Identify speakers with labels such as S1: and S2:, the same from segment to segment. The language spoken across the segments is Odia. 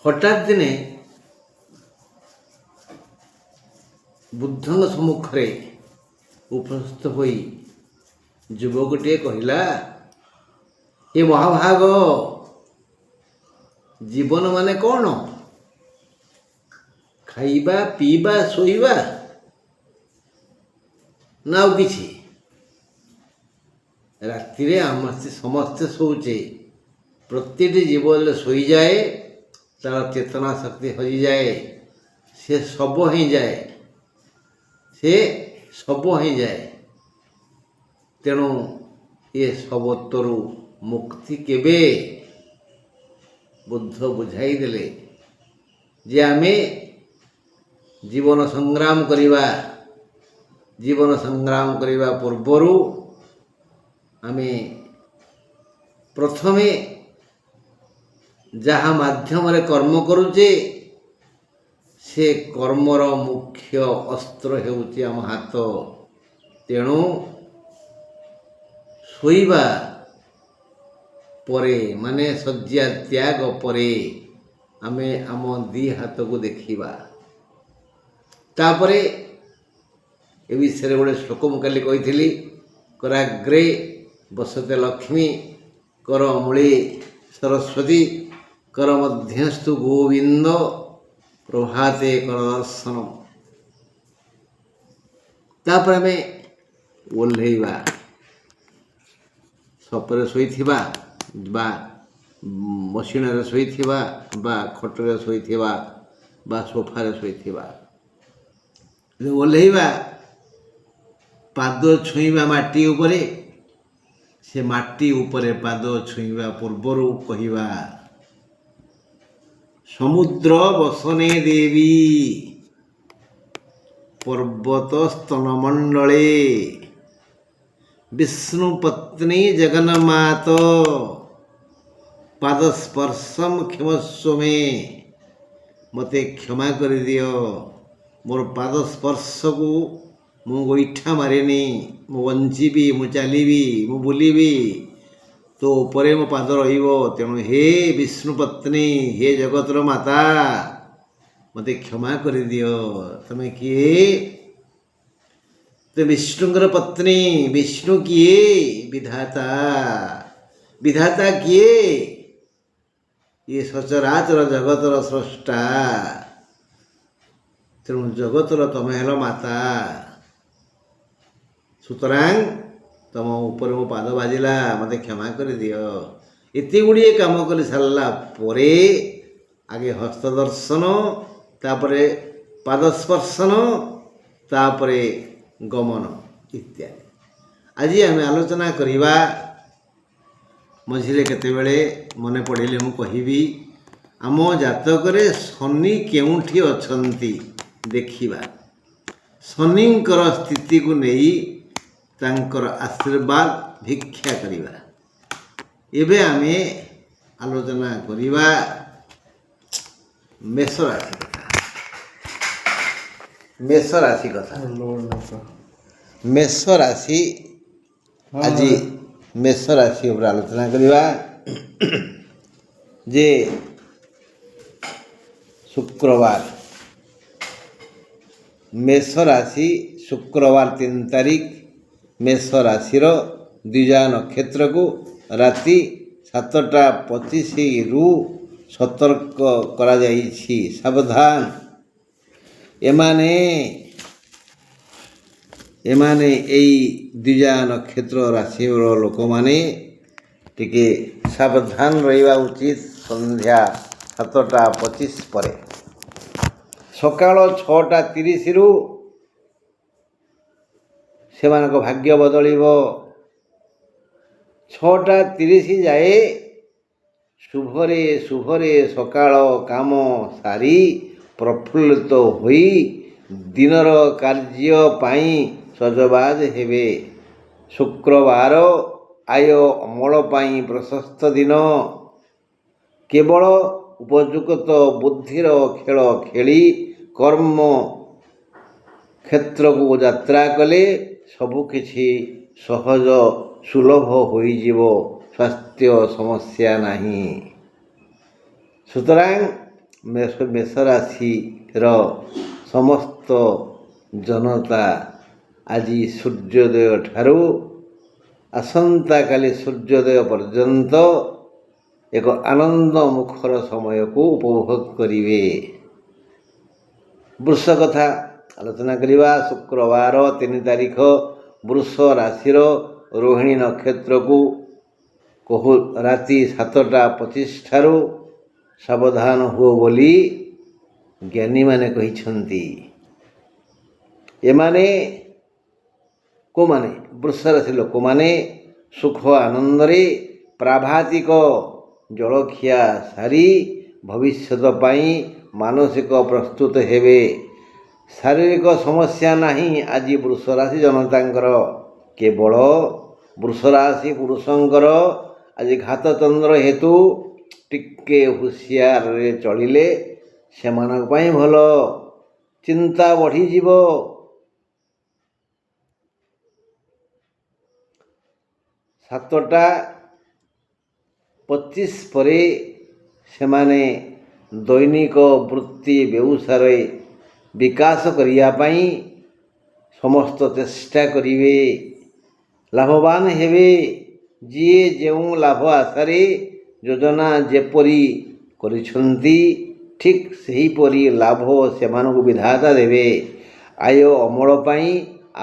S1: ହଠାତ୍ ଦିନେ ବୁଦ୍ଧଙ୍କ ସମ୍ମୁଖରେ ଉପସ୍ଥିତ ହୋଇ ଯୁବକଟିଏ କହିଲା, ଏ ମହାଭାଗ, ଜୀବନ ମାନେ କ'ଣ? ଖାଇବା, ପିଇବା, ଶୋଇବା ନା ଆଉ କିଛି? ରାତିରେ ଆମେ ସମସ୍ତେ ଶୋଉଛେ। ପ୍ରତିଟି ଜୀବ ଯେତେବେଳେ ଶୋଇଯାଏ ତାର ଚେତନା ଶକ୍ତି ହଜିଯାଏ, ସେ ଶବ ହେଇଯାଏ। ତେଣୁ ଏ ଶବତ୍ୱରୁ ମୁକ୍ତି କେବେ? ବୁଦ୍ଧ ବୁଝାଇ ଦେଲେ ଯେ ଆମେ ଜୀବନ ସଂଗ୍ରାମ କରିବା ପୂର୍ବରୁ ଆମେ ପ୍ରଥମେ ଯାହା ମାଧ୍ୟମରେ କର୍ମ କରୁଛେ ସେ କର୍ମର ମୁଖ୍ୟ ଅସ୍ତ୍ର ହେଉଛି ଆମ ହାତ। ତେଣୁ ଶୋଇବା ପରେ ମାନେ ଶଯ୍ୟା ତ୍ୟାଗ ପରେ ଆମେ ଆମ ଦୁଇ ହାତକୁ ଦେଖିବା। ତାପରେ ଏ ବିଷୟରେ ଗୋଟେ ଶ୍ଲୋକ ମୁଁ କାଲି କହିଥିଲି, କରାଗ୍ରେ ବସତେ ଲକ୍ଷ୍ମୀ, କର ମୂଳେ ସରସ୍ୱତୀ, କର ମଧ୍ୟସ୍ଥୁ ଗୋବିନ୍ଦ, ପ୍ରଭାତେ କର ଦର୍ଶନ। ତାପରେ ଆମେ ଓହ୍ଲେଇବା। ସପରେ ଶୋଇଥିବା ବା ମସିଣାରେ ଶୋଇଥିବା ବା ଖଟରେ ଶୋଇଥିବା ବା ସୋଫାରେ ଶୋଇଥିବା, ଓହ୍ଲେଇବା। ପାଦ ଛୁଇଁବା ମାଟି ଉପରେ। ସେ ମାଟି ଉପରେ ପାଦ ଛୁଇଁବା ପୂର୍ବରୁ କହିବା, ସମୁଦ୍ର ବସନେ ଦେବୀ, ପର୍ବତ ସ୍ତନମଣ୍ଡଳେ, ବିଷ୍ଣୁ ପତ୍ନୀ ଜଗନ୍ମାତ, ପାଦ ସ୍ପର୍ଶମ କ୍ଷମସ୍ୱ ମେ। ମୋତେ କ୍ଷମା କରିଦିଅ, ମୋର ପାଦ ସ୍ପର୍ଶକୁ ମୁଁ ଗୋଇଠା ମାରିନି। ମୁଁ ବଞ୍ଚିବି, ମୁଁ ଚାଲିବି, ମୁଁ ବୁଲିବି, ତୋ ଉପରେ ମୋ ପାଦ ରହିବ। ତେଣୁ ହେ ବିଷ୍ଣୁ ପତ୍ନୀ, ହେ ଜଗତର ମାତା, ମୋତେ କ୍ଷମା କରିଦିଅ। ତମେ କିଏ? ତ ବିଷ୍ଣୁଙ୍କର ପତ୍ନୀ। ବିଷ୍ଣୁ କିଏ? ବିଧାତା। ବିଧାତା କିଏ? ଇଏ ସଚରାଚର ଜଗତର ସ୍ରଷ୍ଟା। ତେଣୁ ଜଗତର ତମେ ହେଲ ମାତା। ସୁତରାଂ ତମ ଉପରେ ମୋ ପାଦ ବାଜିଲା, ମୋତେ କ୍ଷମା କରିଦିଅ। ଏତେ ଗୁଡ଼ିଏ କାମ କରି ସାରିଲା ପରେ ଆଗେ ହସ୍ତ ଦର୍ଶନ, ତାପରେ ପାଦ ସ୍ପର୍ଶନ, ତାପରେ ଗମନ ଇତ୍ୟାଦି। ଆଜି ଆମେ ଆଲୋଚନା କରିବା, ମଝିରେ କେତେବେଳେ ମନେ ପଡ଼ିଲେ ମୁଁ କହିବି, ଆମ ଜାତକରେ ଶନି କେଉଁଠି ଅଛନ୍ତି ଦେଖିବା। ଶନିଙ୍କର ସ୍ଥିତିକୁ ନେଇ ତାଙ୍କର ଆଶୀର୍ବାଦ ଭିକ୍ଷା କରିବା। ଏବେ ଆମେ ଆଲୋଚନା କରିବା ମେଷ ରାଶି କଥା। ମେଷ ରାଶି, ଆଜି ମେଷ ରାଶି ଉପରେ ଆଲୋଚନା କରିବା ଯେ ଶୁକ୍ରବାର, ମେଷ ରାଶି ଶୁକ୍ରବାର 3 ତାରିଖ, ମେଷ ରାଶିର ଦ୍ୱିଜା ନକ୍ଷତ୍ରକୁ ରାତି 7:25ରୁ ସତର୍କ କରାଯାଇଛି। ସାବଧାନ। ଏମାନେ ଏଇ ଦ୍ୱିଜା ନକ୍ଷତ୍ର ରାଶିର ଲୋକମାନେ ଟିକେ ସାବଧାନ ରହିବା ଉଚିତ। ସନ୍ଧ୍ୟା 7:25 ପରେ। ସକାଳ 6:30ରୁ ସେମାନଙ୍କ ଭାଗ୍ୟ ବଦଳିବ। 6:30 ଯାଏ ଶୁଭରେ ସକାଳ କାମ ସାରି ପ୍ରଫୁଲ୍ଲିତ ହୋଇ ଦିନର କାର୍ଯ୍ୟ ପାଇଁ ସଜବାଜ ହେବେ। ଶୁକ୍ରବାର ଆୟ ଅମଳ ପାଇଁ ପ୍ରଶସ୍ତ ଦିନ। କେବଳ ଉପଯୁକ୍ତ ବୁଦ୍ଧିର ଖେଳ ଖେଳି କର୍ମ କ୍ଷେତ୍ରକୁ ଯାତ୍ରା କଲେ ସବୁକିଛି ସହଜ ସୁଲଭ ହୋଇଯିବ। ସ୍ୱାସ୍ଥ୍ୟ ସମସ୍ୟା ନାହିଁ। ସୁତରାଂ ମେଷ ରାଶିର ସମସ୍ତ ଜନତା ଆଜି ସୂର୍ଯ୍ୟୋଦୟ ଠାରୁ ଆସନ୍ତାକାଲି ସୂର୍ଯ୍ୟୋଦୟ ପର୍ଯ୍ୟନ୍ତ ଏକ ଆନନ୍ଦ ମୁଖର ସମୟକୁ ଉପଭୋଗ କରିବେ। ବୃଷ କଥା ଆଲୋଚନା କରିବା। ଶୁକ୍ରବାର 3 ତାରିଖ ବୃଷ ରାଶିର ରୋହିଣୀ ନକ୍ଷତ୍ରକୁ ରାତି 7ଟା 25 ଠାରୁ ସାବଧାନ ହୁଅ ବୋଲି ଜ୍ଞାନୀମାନେ କହିଛନ୍ତି। ଏମାନେ କେଉଁମାନେ? ବୃଷ ରାଶି ଲୋକମାନେ ସୁଖ ଆନନ୍ଦରେ ପ୍ରାଭାତିକ ଜଳଖିଆ ସାରି ଭବିଷ୍ୟତ ପାଇଁ ମାନସିକ ପ୍ରସ୍ତୁତ ହେବେ। ଶାରୀରିକ ସମସ୍ୟା ନାହିଁ ଆଜି ବୃଷ ରାଶି ଜନତାଙ୍କର। କେବଳ ବୃଷ ରାଶି ପୁରୁଷଙ୍କର ଆଜି ଘାତଚନ୍ଦ୍ର ହେତୁ ଟିକେ ହୁସିଆରରେ ଚଳିଲେ ସେମାନଙ୍କ ପାଇଁ ଭଲ। ଚିନ୍ତା ବଢ଼ିଯିବ। 7ଟା 25 ପରେ ସେମାନେ ଦୈନିକ ବୃତ୍ତି ବ୍ୟବସାୟରେ ବିକାଶ କରିବା ପାଇଁ ସମସ୍ତ ଚେଷ୍ଟା କରିବେ। ଲାଭବାନ ହେବେ। ଯିଏ ଯେଉଁ ଲାଭ ଆଶାରେ ଯୋଜନା ଯେପରି କରିଛନ୍ତି ଠିକ୍ ସେହିପରି ଲାଭ ସେମାନଙ୍କୁ ବିଧାତା ଦେବେ। ଆୟ ଅମଳ ପାଇଁ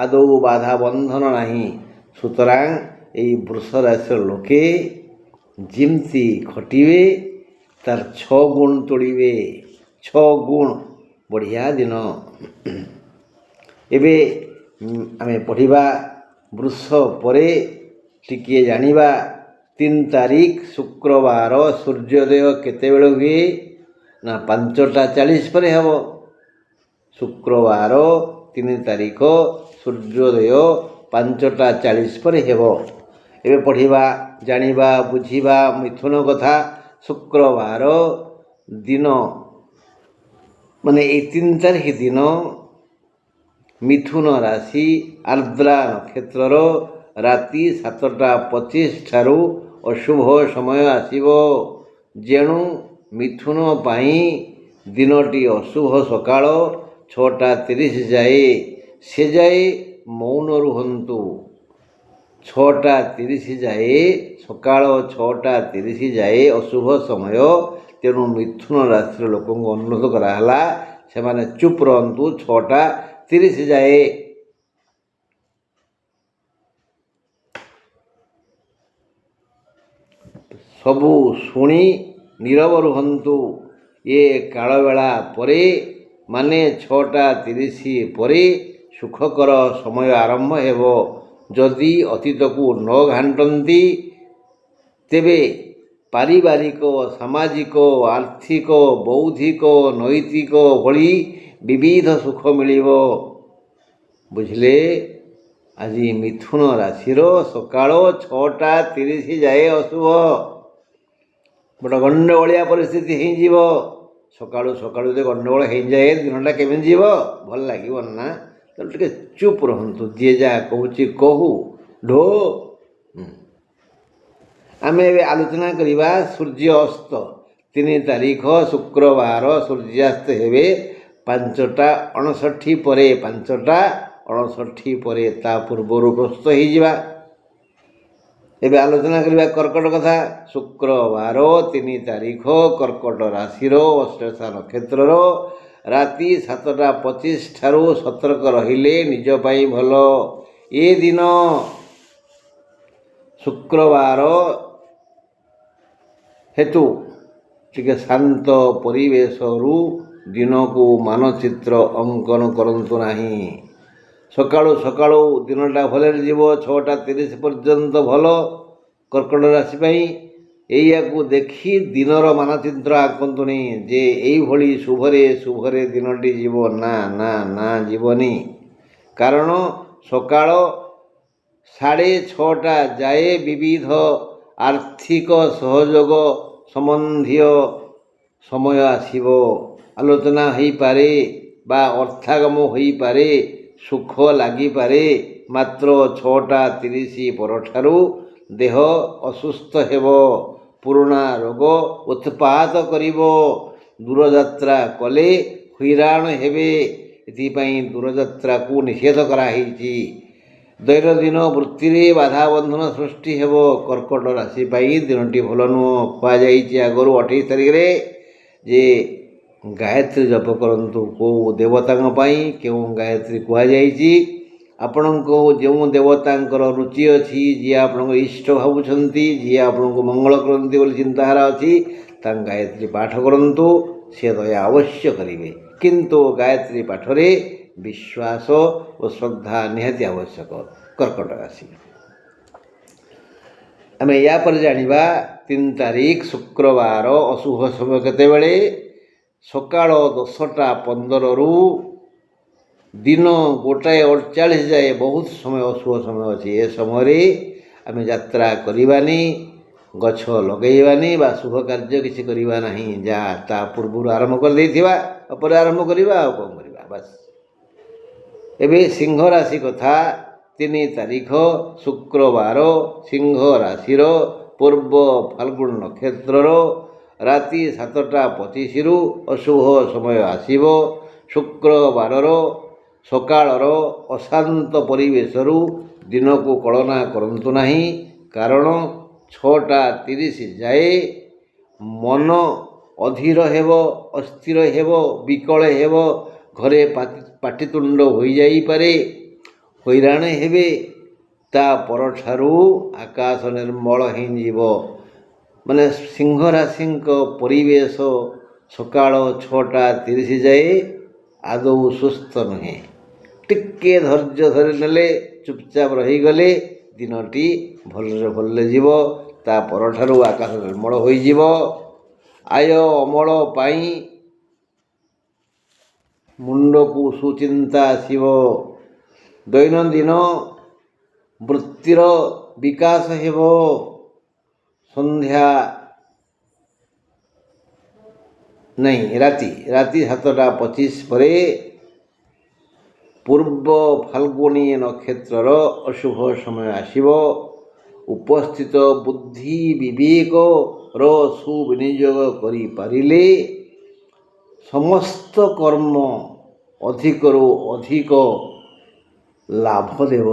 S1: ଆଦୌ ବାଧା ବନ୍ଧନ ନାହିଁ। ସୁତରାଂ ଏହି ବୃଷ ରାଶିର ଲୋକେ ଯେମିତି ଖଟିବେ ତାର 6 ଗୁଣ ତୋଳିବେ। 6 ଗୁଣ ବଢ଼ିଆ ଦିନ। ଏବେ ଆମେ ପଢ଼ିବା ବୃଷ ପରେ ଟିକିଏ ଜାଣିବା 3 ତାରିଖ ଶୁକ୍ରବାର ସୂର୍ଯ୍ୟୋଦୟ କେତେବେଳେ ହୁଏ ନା 5ଟା 40 ପରେ ହେବ। ଶୁକ୍ରବାର 3 ତାରିଖ ସୂର୍ଯ୍ୟୋଦୟ 5ଟା 40 ପରେ ହେବ। ଏବେ ପଢ଼ିବା ଜାଣିବା ବୁଝିବା ମିଥୁନ କଥା। ଶୁକ୍ରବାର ଦିନ ମାନେ ଏଇ 3 ତାରିଖ ଦିନ ମିଥୁନ ରାଶି ଆର୍ଦ୍ରା ନକ୍ଷତ୍ରର ରାତି 7ଟା 25 ଠାରୁ ଅଶୁଭ ସମୟ ଆସିବ। ଯେଣୁ ମିଥୁନ ପାଇଁ ଦିନଟି ଅଶୁଭ ସକାଳ 6ଟା 30 ଯାଏ। ସେ ଯାଏ ମୌନ ରୁହନ୍ତୁ। 6ଟା 30 ଯାଏ ସକାଳ 6ଟା 30 ଯାଏ ଅଶୁଭ ସମୟ। ତେଣୁ ମିଥୁନ ରାଶିର ଲୋକଙ୍କୁ ଅନୁରୋଧ କରାହେଲା ସେମାନେ ଚୁପ୍ ରହନ୍ତୁ 6ଟା 30 ଯାଏ। ସବୁ ଶୁଣି ନୀରବ ରୁହନ୍ତୁ। ଏ କାଳବେଳା ପରେ ମାନେ 6ଟା 30 ପରେ ସୁଖକର ସମୟ ଆରମ୍ଭ ହେବ। ଯଦି ଅତୀତକୁ ନ ଘାଣ୍ଟନ୍ତି ତେବେ ପାରିବାରିକ ସାମାଜିକ ଆର୍ଥିକ ବୌଦ୍ଧିକ ନୈତିକ ଭଳି ବିବିଧ ସୁଖ ମିଳିବ। ବୁଝିଲେ? ଆଜି ମିଥୁନ ରାଶିର ସକାଳ 6ଟା 30 ଯାଏ ଅଶୁଭ। ବଡ଼ ଗଣ୍ଡଗୋଳିଆ ପରିସ୍ଥିତି ହେଇଯିବ। ସକାଳୁ ଯଦି ଗଣ୍ଡଗୋଳ ହେଇଯାଏ ଦିନଟା କେମିତି ଯିବ? ଭଲ ଲାଗିବ ନା? ତେଣୁ ଟିକେ ଚୁପ୍ ରହନ୍ତୁ। ଯିଏ ଯାହା କହୁଛି କହୁ ଢୋ। ଆମେ ଏବେ ଆଲୋଚନା କରିବା ସୂର୍ଯ୍ୟ ଅସ୍ତ। 3 ତାରିଖ ଶୁକ୍ରବାର ସୂର୍ଯ୍ୟାସ୍ତ ହେବେ 5ଟା 59 ପରେ। 5ଟା 59 ପରେ ତା ପୂର୍ବରୁ ପ୍ରସ୍ତୁତ ହେଇଯିବା। ଏବେ ଆଲୋଚନା କରିବା କର୍କଟ କଥା। ଶୁକ୍ରବାର 3 ତାରିଖ କର୍କଟ ରାଶିର ଅଶ୍ଳେଷା ନକ୍ଷତ୍ରର ରାତି 7ଟା 25 ଠାରୁ ସତର୍କ ରହିଲେ ନିଜ ପାଇଁ ଭଲ। ଏ ଦିନ ଶୁକ୍ରବାର ହେତୁ ଟିକେ ଶାନ୍ତ ପରିବେଶରୁ ଦିନକୁ ମାନଚିତ୍ର ଅଙ୍କନ କରନ୍ତୁ ନାହିଁ। ସକାଳୁ ଦିନଟା ଭଲରେ ଯିବ। 6ଟା 30 ପର୍ଯ୍ୟନ୍ତ ଭଲ କର୍କଟ ରାଶି ପାଇଁ। ଏଇଆକୁ ଦେଖି ଦିନର ମାନଚିତ୍ର ଆଙ୍କନ୍ତୁନି ଯେ ଏଇଭଳି ଶୁଭରେ ଦିନଟି ଯିବ। ନା ଯିବନି। କାରଣ ସକାଳ 6:30 ଯାଏ ବିବିଧ ଆର୍ଥିକ ସହଯୋଗ ସମ୍ବନ୍ଧୀୟ ସମୟ ଆସିବ। ଆଲୋଚନା ହୋଇପାରେ ବା ଅର୍ଥାଗମ ହୋଇପାରେ। ସୁଖ ଲାଗିପାରେ। ମାତ୍ର 6ଟା 30 ପରଠାରୁ ଦେହ ଅସୁସ୍ଥ ହେବ। ପୁରୁଣା ରୋଗ ଉତ୍ପାତ କରିବ। ଦୂରଯାତ୍ରା କଲେ ହଇରାଣ ହେବେ। ଏଥିପାଇଁ ଦୂରଯାତ୍ରାକୁ ନିଷେଧ କରାହେଇଛି। ଦୈନନ୍ଦିନ ବୃତ୍ତିରେ ବାଧାବନ୍ଧନ ସୃଷ୍ଟି ହେବ। କର୍କଟ ରାଶି ପାଇଁ ଦିନଟି ଭଲ ନୁହଁ। କୁହାଯାଇଛି ଆଗରୁ 28 ତାରିଖରେ ଯେ ଗାୟତ୍ରୀ ଜପ କରନ୍ତୁ। କେଉଁ ଦେବତାଙ୍କ ପାଇଁ କେଉଁ ଗାୟତ୍ରୀ କୁହାଯାଇଛି, ଆପଣଙ୍କୁ ଯେଉଁ ଦେବତାଙ୍କର ରୁଚି ଅଛି, ଯିଏ ଆପଣଙ୍କ ଇଷ୍ଟ ଭାବୁଛନ୍ତି, ଯିଏ ଆପଣଙ୍କୁ ମଙ୍ଗଳ କରନ୍ତି ବୋଲି ଚିନ୍ତାଧାରା ଅଛି, ତାଙ୍କ ଗାୟତ୍ରୀ ପାଠ କରନ୍ତୁ। ସେ ଦୟା ଅବଶ୍ୟ କରିବେ। କିନ୍ତୁ ଗାୟତ୍ରୀ ପାଠରେ ବିଶ୍ୱାସ ଓ ଶ୍ରଦ୍ଧା ନିହାତି ଆବଶ୍ୟକ। କର୍କଟ ରାଶି ଆମେ ୟା ପରେ ଜାଣିବା 3 ତାରିଖ ଶୁକ୍ରବାର ଅଶୁଭ ସମୟ କେତେବେଳେ? ସକାଳ 10ଟା 15ରୁ ଦିନ 1ଟା 48 ଯାଏ ବହୁତ ସମୟ ଅଶୁଭ ସମୟ ଅଛି। ଏ ସମୟରେ ଆମେ ଯାତ୍ରା କରିବାନି, ଗଛ ଲଗେଇବାନି ବା ଶୁଭ କାର୍ଯ୍ୟ କିଛି କରିବା ନାହିଁ। ଯାହା ତା ପୂର୍ବରୁ ଆରମ୍ଭ କରିଦେଇଥିବା ପରେ ଆରମ୍ଭ କରିବା, ଆଉ କ'ଣ କରିବା, ବାସ୍। ଏବେ ସିଂହ ରାଶି କଥା। 3 ତାରିଖ ଶୁକ୍ରବାର ସିଂହ ରାଶିର ପୂର୍ବ ଫାଲ୍ଗୁନ ନକ୍ଷତ୍ରର ରାତି 7ଟା 25ରୁ ଅଶୁଭ ସମୟ ଆସିବ। ଶୁକ୍ରବାରର ସକାଳର ଅଶାନ୍ତ ପରିବେଶରୁ ଦିନକୁ କଳନା କରନ୍ତୁ ନାହିଁ। କାରଣ 6ଟା 30 ଯାଏ ମନ ଅଧୀର ହେବ, ଅସ୍ଥିର ହେବ, ବିକଳ ହେବ। ଘରେ ପାଟିତୁଣ୍ଡ ହୋଇଯାଇପାରେ, ହଇରାଣ ହେବେ। ତା ପରଠାରୁ ଆକାଶ ନିର୍ମଳ ହେଇଯିବ। ମାନେ ସିଂହ ରାଶିଙ୍କ ପରିବେଶ ସକାଳ 6ଟା 30 ଯାଏ ଆଦୌ ସୁସ୍ଥ ନୁହେଁ। ଟିକେ ଧୈର୍ଯ୍ୟ ଧରିନେଲେ, ଚୁପଚାପ ରହିଗଲେ ଦିନଟି ଭଲରେ ଯିବ। ତା ପରଠାରୁ ଆକାଶ ନିର୍ମଳ ହୋଇଯିବ। ଆୟ ଅମଳ ପାଇଁ ମୁଣ୍ଡକୁ ସୁଚିନ୍ତା ଆସିବ। ଦୈନନ୍ଦିନ ବୃତ୍ତିର ବିକାଶ ହେବ। ରାତି 7ଟା 25 ପରେ ପୂର୍ବ ଫାଲ୍ଗୁନୀ ନକ୍ଷତ୍ରର ଅଶୁଭ ସମୟ ଆସିବ। ଉପସ୍ଥିତ ବୁଦ୍ଧି ବିବେକର ସୁବିନିଯୋଗ କରିପାରିଲେ ସମସ୍ତ କର୍ମ ଅଧିକରୁ ଅଧିକ ଲାଭ ଦେବ।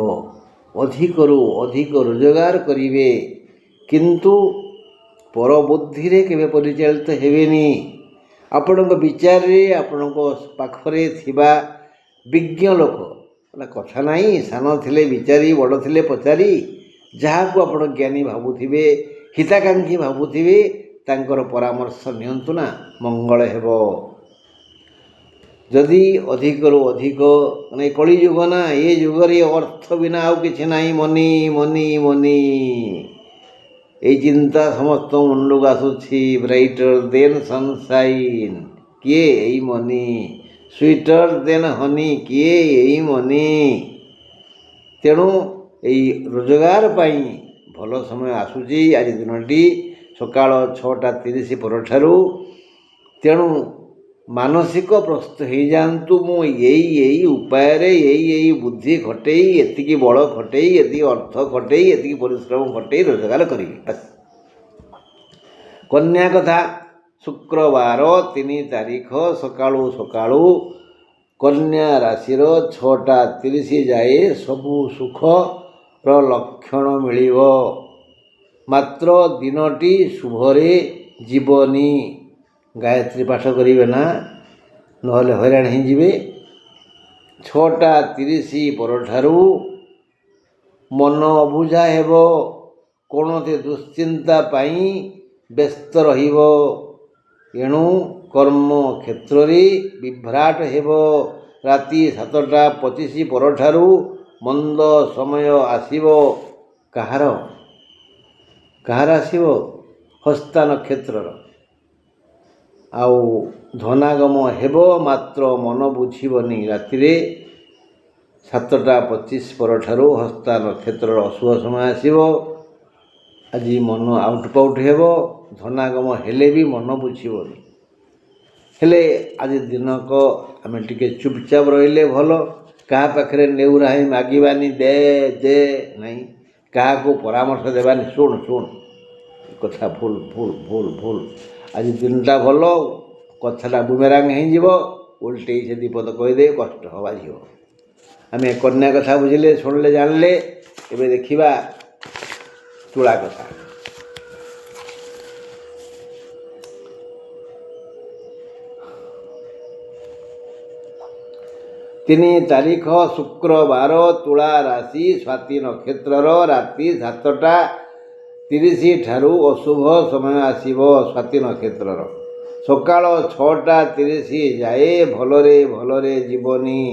S1: ଅଧିକରୁ ଅଧିକ ରୋଜଗାର କରିବେ। କିନ୍ତୁ ପରବୁଦ୍ଧିରେ କେବେ ପରିଚାଳିତ ହେବେନି। ଆପଣଙ୍କ ବିଚାରରେ ଆପଣଙ୍କ ପାଖରେ ଥିବା ବିଜ୍ଞ ଲୋକ, କଥା ନାହିଁ, ସାନ ଥିଲେ ବିଚାରି, ବଡ଼ ଥିଲେ ପଚାରି, ଯାହାକୁ ଆପଣ ଜ୍ଞାନୀ ଭାବୁଥିବେ, ହିତାକାଂକ୍ଷୀ ଭାବୁଥିବେ, ତାଙ୍କର ପରାମର୍ଶ ନିଅନ୍ତୁ ନା, ମଙ୍ଗଳ ହେବ। ଯଦି ଅଧିକରୁ ଅଧିକ, କଳିଯୁଗ ନା, ଏ ଯୁଗରେ ଅର୍ଥ ବିନା ଆଉ କିଛି ନାହିଁ। ମନି ମନି ମନି, ଏଇ ଚିନ୍ତା ସମସ୍ତଙ୍କ ମୁଣ୍ଡକୁ ଆସୁଛି। ବ୍ରାଇଟର ଦେନ୍ ସନସାଇନ୍, କିଏ? ଏଇ ମନି। ସୁଇଟର ଦେନ୍ ହନି, କିଏ? ଏଇ ମନି। ତେଣୁ ଏଇ ରୋଜଗାର ପାଇଁ ଭଲ ସମୟ ଆସୁଛି। ଆଜି ଦିନଟି ସକାଳ 6ଟା 30 ପରଠାରୁ। ତେଣୁ ମାନସିକ ପ୍ରସ୍ତୁତ ହେଇଯାଆନ୍ତୁ। ମୁଁ ଏଇ ଉପାୟରେ, ଏଇ ବୁଦ୍ଧି ଖଟେଇ, ଏତିକି ବଳ ଖଟେଇ, ଏତିକି ଅର୍ଥ ଖଟେଇ, ଏତିକି ପରିଶ୍ରମ ଖଟେଇ ରୋଜଗାର କରିବି। କନ୍ୟା କଥା। ଶୁକ୍ରବାର 3 ତାରିଖ ସକାଳୁ କନ୍ୟା ରାଶିର 6ଟା 30 ଯାଏ ସବୁ ସୁଖର ଲକ୍ଷଣ ମିଳିବ। ମାତ୍ର ଦିନଟି ଶୁଭରେ ଯିବନି। ଗାୟତ୍ରୀ ପାଠ କରିବେ ନା, ନହେଲେ ହଇରାଣ ହେଇଯିବେ। 6ଟା 30 ପରଠାରୁ ମନ ଅବୁଝା ହେବ। କୌଣସି ଦୁଶ୍ଚିନ୍ତା ପାଇଁ ବ୍ୟସ୍ତ ରହିବ। ଏଣୁ କର୍ମ କ୍ଷେତ୍ରରେ ବିଭ୍ରାଟ ହେବ। ରାତି 7ଟା 25 ପରଠାରୁ ମନ୍ଦ ସମୟ ଆସିବ। କାହାର ଆସିବ? ହସ୍ତା ନକ୍ଷତ୍ରର। ଆଉ ଧନାଗମ ହେବ, ମାତ୍ର ମନ ବୁଝିବନି। ରାତିରେ 7ଟା 25 ପରଠାରୁ ହସ୍ତା ନକ୍ଷତ୍ରର ଅଶୁଭ ସମୟ ଆସିବ। ଆଜି ମନ ଆଉଟପାଉଟ ହେବ। ଧନାଗମ ହେଲେ ବି ମନ ବୁଝିବନି। ହେଲେ ଆଜି ଦିନକ ଆମେ ଟିକେ ଚୁପଚାପ ରହିଲେ ଭଲ। କାହା ପାଖରେ ନେଉରାହି ମାଗିବାନି, ଦେ ନାହିଁ। କାହାକୁ ପରାମର୍ଶ ଦେବାନି, ଶୁଣ କଥା ଭୁଲ। ଆଜି ଦିନଟା ଭଲ, କଥାଟା ବୁମେରାଙ୍ଗ ହେଇଯିବ, ଓଲଟେଇ ସେ ଦୁଇ ପଦ କହିଦେବେ, କଷ୍ଟ ହେବା ଝିଅ। ଆମେ କନ୍ୟା କଥା ବୁଝିଲେ, ଶୁଣିଲେ, ଜାଣିଲେ। ଏବେ ଦେଖିବା ତୁଳା କଥା। ତିନି ତାରିଖ ଶୁକ୍ରବାର, ତୁଳା ରାଶି, ସ୍ୱାତୀ ନକ୍ଷତ୍ରର ରାତି 7:30 ଠାରୁ ଅଶୁଭ ସମୟ ଆସିବ। ସ୍ୱାତୀ ନକ୍ଷତ୍ରର ସକାଳ 6:30 ଯାଏ ଭଲରେ ଭଲରେ ଯିବନି।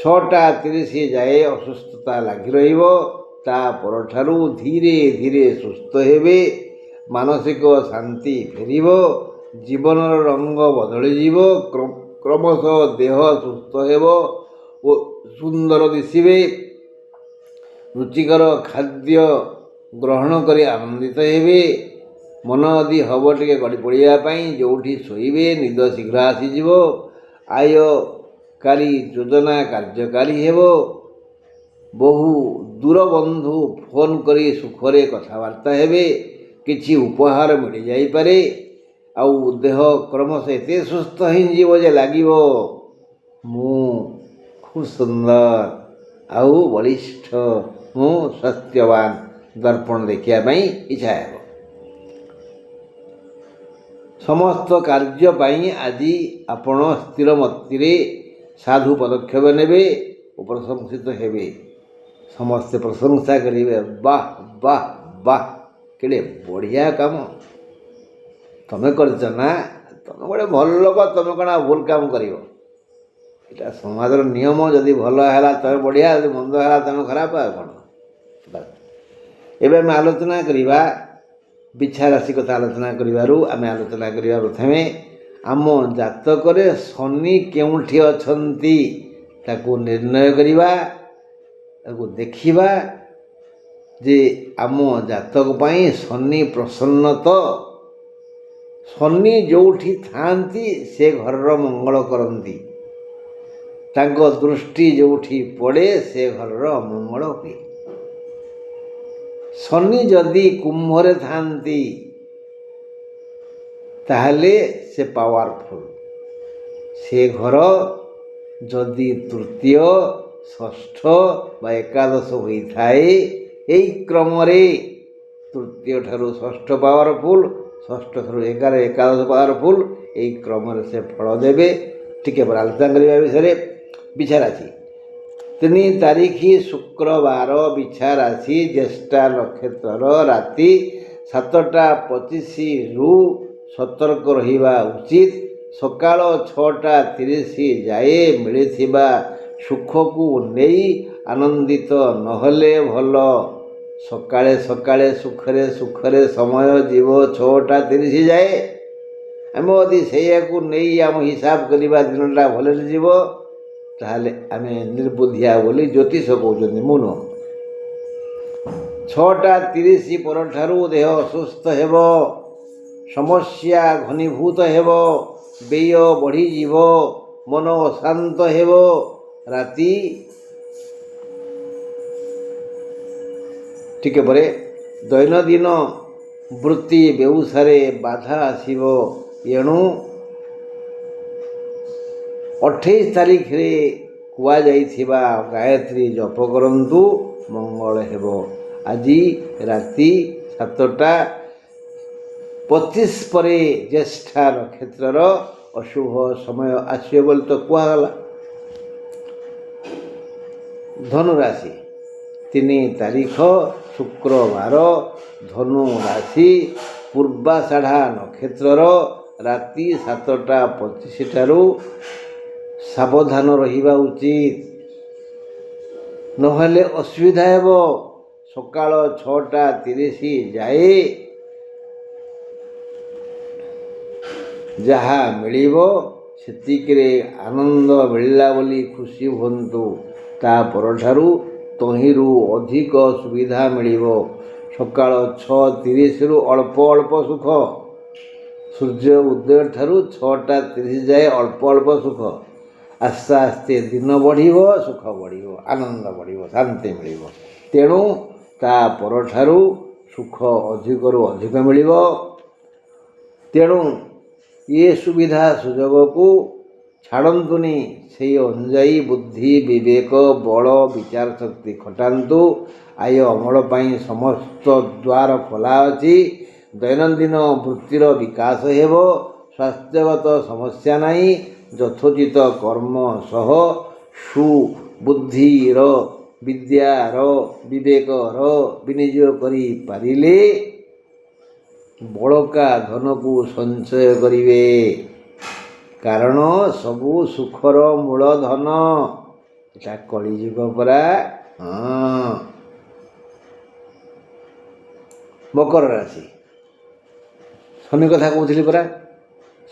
S1: 6:30 ଯାଏ ଅସୁସ୍ଥତା ଲାଗି ରହିବ। ତା ପରଠାରୁ ଧୀରେ ଧୀରେ ସୁସ୍ଥ ହେବେ। ମାନସିକ ଶାନ୍ତି ଫେରିବ। ଜୀବନର ରଙ୍ଗ ବଦଳିଯିବ। କ୍ରମଶଃ ଦେହ ସୁସ୍ଥ ହେବ ଓ ସୁନ୍ଦର ଦିଶିବେ। ରୁଚିକର ଖାଦ୍ୟ ଗ୍ରହଣ କରି ଆନନ୍ଦିତ ହେବେ। ମନ ଯଦି ହେବ ଟିକେ ଗଡ଼ି ପଡ଼ିବା ପାଇଁ, ଯେଉଁଠି ଶୋଇବେ ନିଦ ଶୀଘ୍ର ଆସିଯିବ। ଆୟକାରୀ ଯୋଜନା କାର୍ଯ୍ୟକାରୀ ହେବ। ବହୁ ଦୂର ବନ୍ଧୁ ଫୋନ୍ କରି ସୁଖରେ କଥାବାର୍ତ୍ତା ହେବେ। କିଛି ଉପହାର ମିଳିଯାଇପାରେ। ଆଉ ଦେହ କ୍ରମଶଃ ଏତେ ସୁସ୍ଥ ହେଇଯିବ ଯେ ଲାଗିବ ମୁଁ ଖୁବ୍ ସୁନ୍ଦର ଆଉ ବଳିଷ୍ଠ, ମୁଁ ସ୍ୱାସ୍ଥ୍ୟବାନ। ଦର୍ପଣ ଦେଖିବା ପାଇଁ ଇଚ୍ଛା ହେବ। ସମସ୍ତ କାର୍ଯ୍ୟ ପାଇଁ ଆଜି ଆପଣ ସ୍ଥିର ମତିରେ ସାଧୁ ପଦକ୍ଷେପ ନେବେ ଓ ପ୍ରଶଂସିତ ହେବେ। ସମସ୍ତେ ପ୍ରଶଂସା କରିବେ, ବାଃ ବାଃ ବାଃ, କେଡ଼େ ବଢ଼ିଆ କାମ ତମେ କରିଛ ନା, ତମେ ଗୋଟେ ଭଲ ଲୋକ, ତମେ କ'ଣ ଭୁଲ କାମ କରିବ? ଏଇଟା ସମାଜର ନିୟମ। ଯଦି ଭଲ ହେଲା ତମେ ବଢ଼ିଆ, ଯଦି ମନ୍ଦ ହେଲା ତମେ ଖରାପ। ଆଉ କ'ଣ? ଏବେ ଆମେ ଆଲୋଚନା କରିବା ବିଛା ରାଶି କଥା। ଆଲୋଚନା କରିବାରୁ ଆମେ ଆଲୋଚନା କରିବା ପ୍ରଥମେ ଆମ ଜାତକରେ ଶନି କେଉଁଠି ଅଛନ୍ତି ତାକୁ ନିର୍ଣ୍ଣୟ କରିବା। ତାକୁ ଦେଖିବା ଯେ ଆମ ଜାତକ ପାଇଁ ଶନି ପ୍ରସନ୍ନ ତ। ଶନି ଯେଉଁଠି ଥାଆନ୍ତି ସେ ଘରର ମଙ୍ଗଳ କରନ୍ତି। ତାଙ୍କ ଦୃଷ୍ଟି ଯେଉଁଠି ପଡ଼େ ସେ ଘରର ମଙ୍ଗଳ ହୁଏ। ଶନି ଯଦି କୁମ୍ଭରେ ଥାଆନ୍ତି ତାହେଲେ ସେ ପାୱାରଫୁଲ୍। ସେ ଘର ଯଦି ତୃତୀୟ, ଷଷ୍ଠ ବା ଏକାଦଶ ହୋଇଥାଏ, ଏହି କ୍ରମରେ ତୃତୀୟ ଠାରୁ ଷଷ୍ଠ ପାୱାରଫୁଲ୍, ଷଷ୍ଠ ଠାରୁ ଏକାଦଶ ପାୱାରଫୁଲ୍, ଏହି କ୍ରମରେ ସେ ଫଳ ଦେବେ। ଟିକେ ପରେ ଆଲୋଚନା କରିବା ବିଷୟରେ। ବିଛା ରାଶି 3 ତାରିଖ ଶୁକ୍ରବାର, ବିଛା ରାଶି, ଜ୍ୟେଷ୍ଠା ନକ୍ଷତ୍ରର ରାତି 7:25ରୁ ସତର୍କ ରହିବା ଉଚିତ। ସକାଳ 6:30 ଯାଏ ମିଳିଥିବା ସୁଖକୁ ନେଇ ଆନନ୍ଦିତ ନହେଲେ ଭଲ। ସକାଳେ ସକାଳେ ସୁଖରେ ସୁଖରେ ସମୟ ଯିବ 6:30 ଯାଏ। ଆମେ ଯଦି ସେଇଆକୁ ନେଇ ଆମ ହିସାବ କରିବା ଦିନଟା ଭଲରେ ଯିବ, ତାହେଲେ ଆମେ ନିର୍ବୁଦ୍ଧିଆ ବୋଲି ଜ୍ୟୋତିଷ କହୁଛନ୍ତି, ମୁଁ ନୁହଁ। 6:30 ପରଠାରୁ ଦେହ ଅସୁସ୍ଥ ହେବ। ସମସ୍ୟା ଘନୀଭୂତ ହେବ। ବ୍ୟୟ ବଢ଼ିଯିବ। ମନ ଅଶାନ୍ତ ହେବ। ରାତି ଟିକେ ପରେ ଦୈନନ୍ଦିନ ବୃତ୍ତି ବ୍ୟବସାୟରେ ବାଧା ଆସିବ। ଏଣୁ 28 ତାରିଖରେ କୁହାଯାଇଥିବା ଗାୟତ୍ରୀ ଜପ କରନ୍ତୁ, ମଙ୍ଗଳ ହେବ। ଆଜି ରାତି 7:25 ପରେ ଜ୍ୟେଷ୍ଠା ନକ୍ଷତ୍ରର ଅଶୁଭ ସମୟ ଆସିବ ବୋଲି ତ କୁହାଗଲା। ଧନୁରାଶି 3 ତାରିଖ ଶୁକ୍ରବାର, ଧନୁ ରାଶି, ପୂର୍ବାଷାଢ଼ା ନକ୍ଷତ୍ରର ରାତି 7:25 ଠାରୁ ସାବଧାନ ରହିବା ଉଚିତ, ନହେଲେ ଅସୁବିଧା ହେବ। ସକାଳ 6:30 ଯାଏ ଯାହା ମିଳିବ ସେତିକିରେ ଆନନ୍ଦ ମିଳିଲା ବୋଲି ଖୁସି ହୁଅନ୍ତୁ। ତା ପରଠାରୁ ତହିଁରୁ ଅଧିକ ସୁବିଧା ମିଳିବ। ସକାଳ 6:30ରୁ ଅଳ୍ପ ଅଳ୍ପ ସୁଖ। ସୂର୍ଯ୍ୟ ଉଦୟ ଠାରୁ 6:30 ଯାଏ ଅଳ୍ପ ଅଳ୍ପ ସୁଖ। ଆସ୍ତେ ଆସ୍ତେ ଦିନ ବଢ଼ିବ, ସୁଖ ବଢ଼ିବ, ଆନନ୍ଦ ବଢ଼ିବ, ଶାନ୍ତି ମିଳିବ। ତେଣୁ ତା ପରଠାରୁ ସୁଖ ଅଧିକରୁ ଅଧିକ ମିଳିବ। ତେଣୁ ଏ ସୁବିଧା ସୁଯୋଗକୁ ଛାଡ଼ନ୍ତୁନି। ସେହି ଅନୁଯାୟୀ ବୁଦ୍ଧି ବିବେକ ବଳ ବିଚାର ଶକ୍ତି ଖଟାନ୍ତୁ। ଆୟ ଅମଳ ପାଇଁ ସମସ୍ତ ଦ୍ୱାର ଖୋଲା ଅଛି। ଦୈନନ୍ଦିନ ବୃତ୍ତିର ବିକାଶ ହେବ। ସ୍ୱାସ୍ଥ୍ୟଗତ ସମସ୍ୟା ନାହିଁ। ଯଥୋଚିତ କର୍ମ ସହ ସୁବୁଦ୍ଧିର ବିଦ୍ୟାର ବିବେକର ବିନିଯୋଗ କରିପାରିଲେ ବଳକା ଧନକୁ ସଞ୍ଚୟ କରିବେ। କାରଣ ସବୁ ସୁଖର ମୂଳ ଧନ। ଏଟା କଳିଯୁଗ ପରା। ମକର ରାଶି, ଶନି କଥା କହୁଥିଲି ପରା।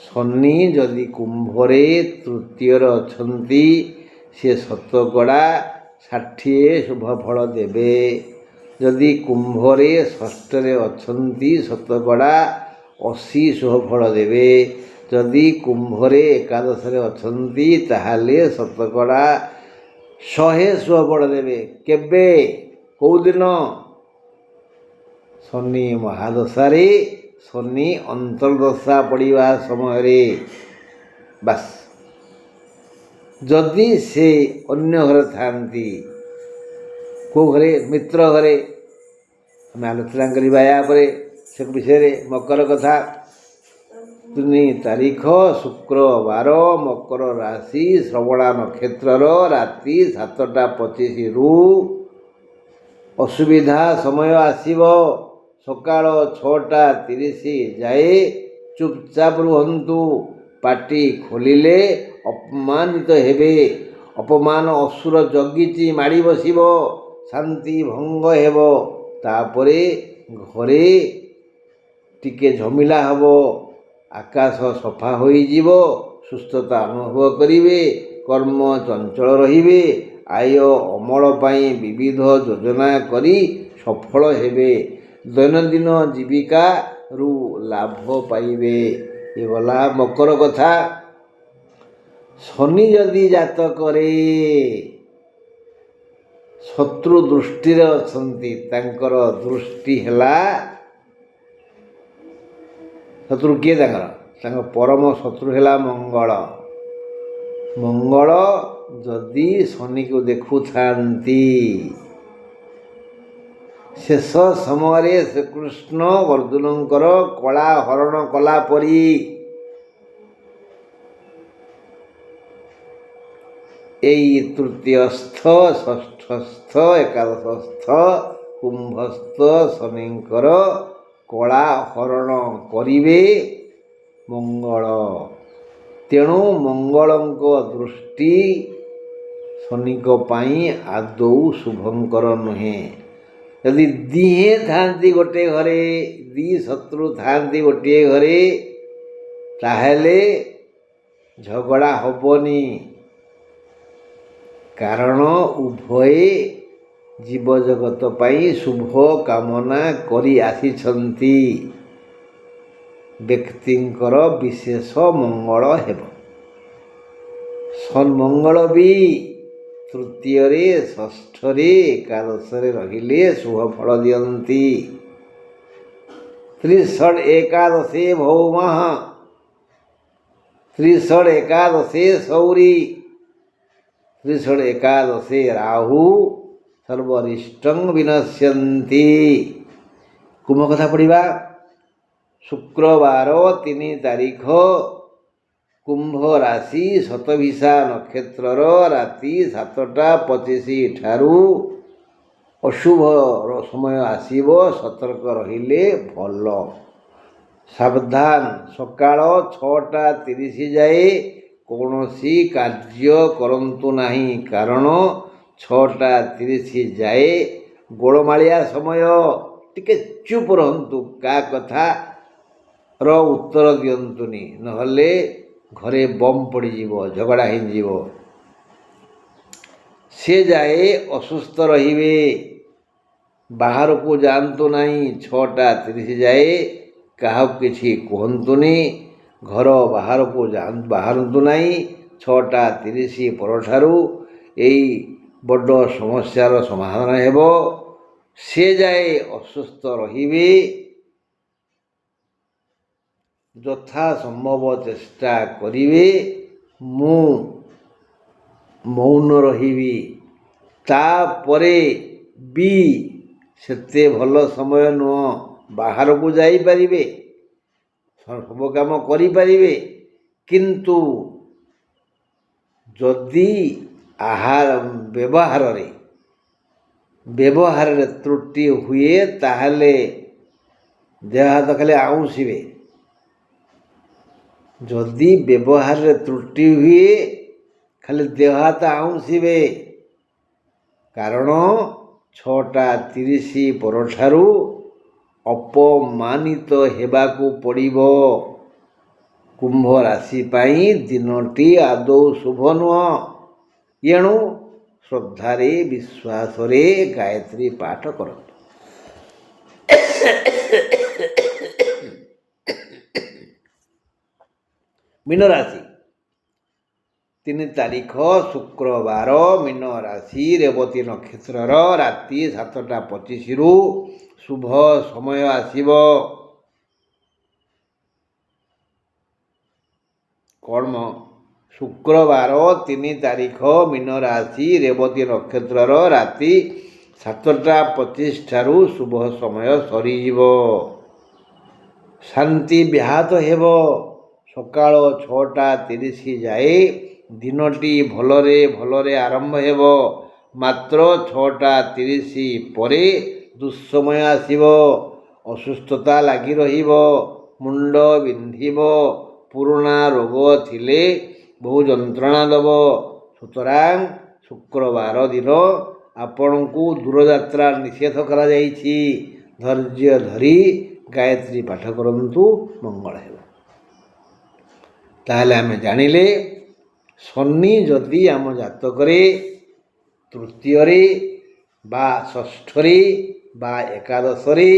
S1: ଶନି ଯଦି କୁମ୍ଭରେ ତୃତୀୟରେ ଅଛନ୍ତି ସେ ଶତକଡ଼ା 60 ଶୁଭ ଫଳ ଦେବେ। ଯଦି କୁମ୍ଭରେ ଷଷ୍ଠରେ ଅଛନ୍ତି ଶତକଡ଼ା 80 ଶୁଭ ଫଳ ଦେବେ। ଯଦି କୁମ୍ଭରେ ଏକାଦଶରେ ଅଛନ୍ତି ତାହେଲେ ଶତକଡ଼ା 100 ଶୁଭ ଫଳ ଦେବେ। କେବେ? କେଉଁଦିନ? ଶନି ମହାଦଶାରେ, ଶନି ଅନ୍ତର୍ଦଶା ପଡ଼ିବା ସମୟରେ। ବାସ୍। ଯଦି ସେ ଅନ୍ୟ ଘରେ ଥାଆନ୍ତି, କେଉଁ ଘରେ? ମିତ୍ର ଘରେ। ଆମେ ଆଲୋଚନା କରିବା ଏହା ପରେ ସେ ବିଷୟରେ। ମକର କଥା, 3 ତାରିଖ ଶୁକ୍ରବାର, ମକର ରାଶି, ଶ୍ରବଣା ନକ୍ଷତ୍ରର ରାତି 7ଟା 25ରୁ ଅସୁବିଧା ସମୟ ଆସିବ। ସକାଳ 6ଟା 30 ଯାଏ ଚୁପଚାପ ରୁହନ୍ତୁ। ପାଟି ଖୋଲିଲେ ଅପମାନିତ ହେବେ। ଅପମାନ ଅସୁର ଜଗିଛି ମାଡ଼ି ବସିବ। ଶାନ୍ତି ଭଙ୍ଗ ହେବ। ତାପରେ ଘରେ ଟିକେ ଝମିଲା ହେବ। ଆକାଶ ସଫା ହୋଇଯିବ। ସୁସ୍ଥତା ଅନୁଭବ କରିବେ। କର୍ମ ଚଞ୍ଚଳ ରହିବେ। ଆୟ ଅମଳ ପାଇଁ ବିବିଧ ଯୋଜନା କରି ସଫଳ ହେବେ। ଦୈନନ୍ଦିନ ଜୀବିକାରୁ ଲାଭ ପାଇବେ। ଏ ଗଲା ମକର କଥା। ଶନି ଯଦି ଜାତକରେ ଶତ୍ରୁ ଦୃଷ୍ଟିରେ ଅଛନ୍ତି, ତାଙ୍କର ଦୃଷ୍ଟି ହେଲା, ଶତ୍ରୁ କିଏ? ତାଙ୍କ ପରମ ଶତ୍ରୁ ହେଲା ମଙ୍ଗଳ। ମଙ୍ଗଳ ଯଦି ଶନିକୁ ଦେଖୁଥାନ୍ତି, ଶେଷ ସମୟରେ ଶ୍ରୀକୃଷ୍ଣ ଅର୍ଜୁନଙ୍କର କଳା ହରଣ କଲା ପରି ଏଇ ତୃତୀୟସ୍ଥ, ଷଷ୍ଠସ୍ଥ, ଏକାଦଶସ୍ଥ, କୁମ୍ଭସ୍ଥ ଶନିଙ୍କର କଳା ହରଣ କରିବେ ମଙ୍ଗଳ। ତେଣୁ ମଙ୍ଗଳଙ୍କ ଦୃଷ୍ଟି ଶନିଙ୍କ ପାଇଁ ଆଦୌ ଶୁଭଙ୍କର ନୁହେଁ। ଯଦି ଦିହେଁ ଥାଆନ୍ତି ଗୋଟେ ଘରେ, ଦି ଶତ୍ରୁ ଥାଆନ୍ତି ଗୋଟିଏ ଘରେ, ତାହେଲେ ଝଗଡ଼ା ହବନି। କାରଣ ଉଭୟେ ଜୀବଜଗତ ପାଇଁ ଶୁଭ କାମନା କରି ଆସିଛନ୍ତି। ବ୍ୟକ୍ତିଙ୍କର ବିଶେଷ ମଙ୍ଗଳ ହେବ। ମଙ୍ଗଳ ବି ତୃତୀୟରେ, ଷଷ୍ଠରେ, ଏକାଦଶରେ ରହିଲେ ଶୁଭ ଫଳ ଦିଅନ୍ତି। ତ୍ରିଷଡ୍ ଏକାଦଶେ ଭୌମଃ, ତ୍ରିଷଡ୍ ଏକାଦଶେ ସୌରୀ, ତ୍ରିଷଡ୍ ଏକାଦଶେ ରାହୁ ସର୍ବରିଷ୍ଟଂ ବିନଶ୍ୟନ୍ତି। କୁମ୍ଭ କଥା ପଡ଼ିବା। ଶୁକ୍ରବାର 3 ତାରିଖ କୁମ୍ଭ ରାଶି, ଶତଭିଷା ନକ୍ଷତ୍ରର ରାତି 7ଟା 25 ଠାରୁ ଅଶୁଭ ସମୟ ଆସିବ। ସତର୍କ ରହିଲେ ଭଲ। ସାବଧାନ। ସକାଳ 6ଟା 30 ଯାଏ କୌଣସି କାର୍ଯ୍ୟ କରନ୍ତୁ ନାହିଁ। କାରଣ 6ଟା 30 ଯାଏ ଗୋଳମାଳିଆ ସମୟ। ଟିକେ ଚୁପ୍ ରହନ୍ତୁ। କାହା କଥାର ଉତ୍ତର ଦିଅନ୍ତୁନି, ନହେଲେ ଘରେ ବମ୍ ପଡ଼ିଯିବ, ଝଗଡ଼ା ହେଇଯିବ। ସେ ଯାଏ ଅସୁସ୍ଥ ରହିବେ। ବାହାରକୁ ଯାଆନ୍ତୁ ନାହିଁ। 6ଟା 30 ଯାଏ କାହାକୁ କିଛି କୁହନ୍ତୁନି। ଘର ବାହାରକୁ ବାହାରନ୍ତୁ ନାହିଁ। 6ଟା 30 ପରଠାରୁ ଏଇ ବଡ଼ ସମସ୍ୟାର ସମାଧାନ ହେବ। ସେ ଯାଏ ଅସୁସ୍ଥ ରହିବେ। ଯଥା ସମ୍ଭବ ଚେଷ୍ଟା କରିବେ ମୁଁ ମୌନ ରହିବି। ତାପରେ ବି ସେତେ ଭଲ ସମୟ ନୁହଁ, ବାହାରକୁ ଯାଇପାରିବେ, ସବୁ କାମ କରିପାରିବେ, କିନ୍ତୁ ଯଦି ବ୍ୟବହାରରେ ତ୍ରୁଟି ହୁଏ ତାହେଲେ ଦେହ ହାତ ଖାଲି ଆଉଁସିବେ। ଯଦି ବ୍ୟବହାରରେ ତ୍ରୁଟି ହୁଏ ଖାଲି ଦେହ ହାତ ଆଉଁସିବେ। କାରଣ 6:30 ପରଠାରୁ ଅପମାନିତ ହେବାକୁ ପଡ଼ିବ। କୁମ୍ଭ ରାଶି ପାଇଁ ଦିନଟି ଆଦୌ ଶୁଭ ନୁହଁ। ଏଣୁ ଶ୍ରଦ୍ଧାରେ ବିଶ୍ୱାସରେ ଗାୟତ୍ରୀ ପାଠ କରନ୍ତୁ। ମୀନ ରାଶି 3 ତାରିଖ ଶୁକ୍ରବାର, ମୀନ ରାଶି, ରେବତୀ ନକ୍ଷତ୍ରର ରାତି 7:25ରୁ ଶୁଭ ସମୟ ଆସିବ। କର୍ମ ଶୁକ୍ରବାର 3 ତାରିଖ ମୀନ ରାଶି, ରେବତୀ ନକ୍ଷତ୍ରର ରାତି 7:25 ଠାରୁ ଶୁଭ ସମୟ ସରିଯିବ। ଶାନ୍ତି ବ୍ୟାହତ ହେବ। ସକାଳ 6:30 ଯାଏ ଦିନଟି ଭଲରେ ଆରମ୍ଭ ହେବ। ମାତ୍ର 6:30 ପରେ ଦୁଃସମୟ ଆସିବ। ଅସୁସ୍ଥତା ଲାଗି ରହିବ, ମୁଣ୍ଡ ବିନ୍ଧିବ, ପୁରୁଣା ରୋଗ ଥିଲେ ବହୁ ଯନ୍ତ୍ରଣା ଦେବ। ସୁତରାଂ ଶୁକ୍ରବାର ଦିନ ଆପଣଙ୍କୁ ଦୂରଯାତ୍ରା ନିଷେଧ କରାଯାଇଛି। ଧୈର୍ଯ୍ୟ ଧରି ଗାୟତ୍ରୀ ପାଠ କରନ୍ତୁ, ମଙ୍ଗଳ ହେବ। ତାହେଲେ ଆମେ ଜାଣିଲେ ଶନି ଯଦି ଆମ ଜାତକରେ ତୃତୀୟରେ ବା ଷଷ୍ଠରେ ବା ଏକାଦଶରେ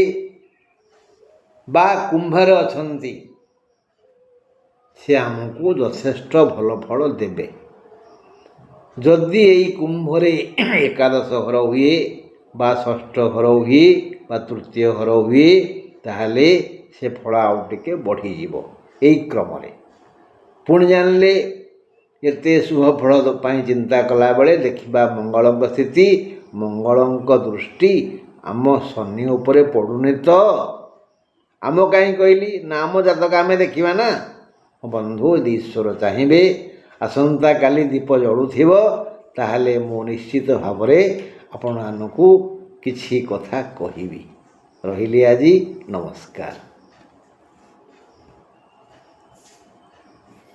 S1: ବା କୁମ୍ଭରେ ଅଛନ୍ତି, ସେ ଆମକୁ ଯଥେଷ୍ଟ ଭଲ ଫଳ ଦେବେ। ଯଦି ଏଇ କୁମ୍ଭରେ ଏକାଦଶ ଘର ହୁଏ ବା ଷଷ୍ଠ ଘର ହୁଏ ବା ତୃତୀୟ ଘର ହୁଏ, ତାହେଲେ ସେ ଫଳ ଆଉ ଟିକେ ବଢ଼ିଯିବ। ଏଇ କ୍ରମରେ ପୁଣି ଜାଣିଲେ ଏତେ ଶୁଭ ଫଳ ପାଇଁ ଚିନ୍ତା କଲାବେଳେ ଦେଖିବା ମଙ୍ଗଳଙ୍କ ସ୍ଥିତି। ମଙ୍ଗଳଙ୍କ ଦୃଷ୍ଟି ଆମ ଶନି ଉପରେ ପଡ଼ୁନି ତ? ଆମ କାହିଁ କହିଲି ନା, ଆମ ଜାତକ ଆମେ ଦେଖିବା ନା। ବନ୍ଧୁ, ଯଦି ଈଶ୍ୱର ଚାହିଁବେ ଆସନ୍ତାକାଲି ଦୀପ ଜଳୁଥିବ, ତାହେଲେ ମୁଁ ନିଶ୍ଚିତ ଭାବରେ ଆପଣମାନଙ୍କୁ କିଛି କଥା କହିବି। ରହିଲି ଆଜି, ନମସ୍କାର।